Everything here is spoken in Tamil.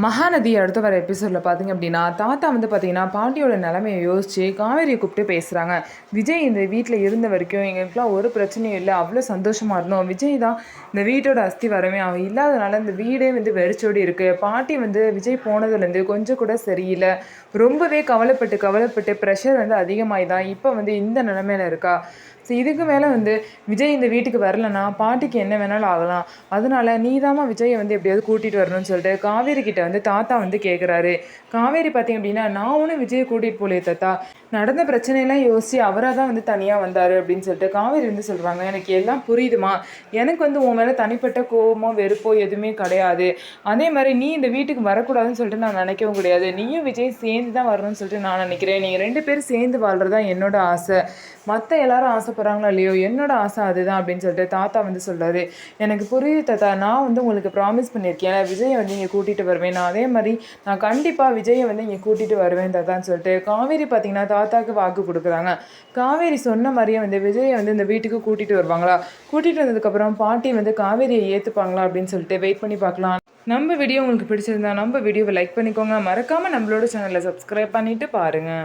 மகாநதி அடுத்த வர எபிசோடில் பார்த்தீங்க அப்படின்னா தாத்தா வந்து பார்த்தீங்கன்னா பாட்டியோட நிலைமையை யோசித்து காவேரியை கூப்பிட்டு பேசுகிறாங்க. விஜய் இந்த வீட்டில் இருந்த வரைக்கும் எங்களுக்குலாம் ஒரு பிரச்சனையும் இல்லை, அவ்வளோ சந்தோஷமாக இருந்தோம். விஜய் தான் இந்த வீட்டோட அஸ்திவாரமே, அவன் இல்லாதனால இந்த வீடே வந்து வெறிச்சோடி இருக்குது. பாட்டி வந்து விஜய் போனதுலேருந்து கொஞ்சம் கூட சரியில்லை, ரொம்பவே கவலைப்பட்டு ப்ரெஷர் வந்து அதிகமாகி தான் இப்போ வந்து இந்த நிலமையில இருக்கா. ஸோ இதுக்கு மேலே வந்து விஜய் இந்த வீட்டுக்கு வரலன்னா பாட்டிக்கு என்ன வேணாலும் ஆகலாம். அதனால நீதாம்மா விஜயை வந்து எப்படியாவது கூட்டிகிட்டு வரணும்னு சொல்லிட்டு காவேரி கிட்ட வந்து தாத்தா வந்து கேட்குறாரு. காவேரி பார்த்தீங்க அப்படின்னா நான் ஒன்றும் விஜயை கூட்டிகிட்டு போலே தாத்தா, நடந்த பிரச்சனையெல்லாம் யோசித்து அவராக தான் வந்து தனியாக வந்தார் அப்படின்னு சொல்லிட்டு காவேரி வந்து சொல்கிறாங்க. எனக்கு எல்லாம் புரியுதுமா, எனக்கு வந்து உன் மேலே தனிப்பட்ட கோபமோ வெறுப்போ எதுவுமே கிடையாது. அதே மாதிரி நீ இந்த வீட்டுக்கு வரக்கூடாதுன்னு சொல்லிட்டு நான் நினைக்கவும் கிடையாது. நீயும் விஜய் சேர்ந்து தான் வரணும்னு சொல்லிட்டு நான் நினைக்கிறேன். நீங்கள் 2 பேரும் சேர்ந்து வாழ்கிறது தான் என்னோட ஆசை. மற்ற எல்லாரும் ஆசைப்படுறாங்களோ இல்லையோ, என்னோட ஆசை அதுதான் அப்படின்னு சொல்லிட்டு தாத்தா வந்து சொல்கிறாரு. எனக்கு புரியுது தாத்தா, நான் வந்து உங்களுக்கு ப்ராமிஸ் பண்ணியிருக்கேன் விஜயை வந்து இங்கே கூட்டிகிட்டு வருவேன். நான் அதே மாதிரி நான் கண்டிப்பாக விஜயை வந்து இங்கே கூட்டிகிட்டு வருவேன் தாத்தான்னு சொல்லிட்டு காவேரி பார்த்தீங்கன்னா தாத்தாவுக்கு வாக்கு கொடுக்குறாங்க. காவேரி சொன்ன மாதிரியே வந்து விஜயை வந்து இந்த வீட்டுக்கு கூட்டிகிட்டு வருவாங்களா, கூட்டிகிட்டு வந்ததுக்கப்புறம் பாட்டி வந்து காவேரியை ஏற்றுப்பாங்களா அப்படின்னு சொல்லிட்டு வெயிட் பண்ணி பார்க்கலாம். நம்ம வீடியோ உங்களுக்கு பிடிச்சிருந்தா நம்ம வீடியோவை லைக் பண்ணிக்கோங்க, மறக்காமல் நம்மளோட சேனலை சப்ஸ்கிரைப் பண்ணிவிட்டு பாருங்கள்.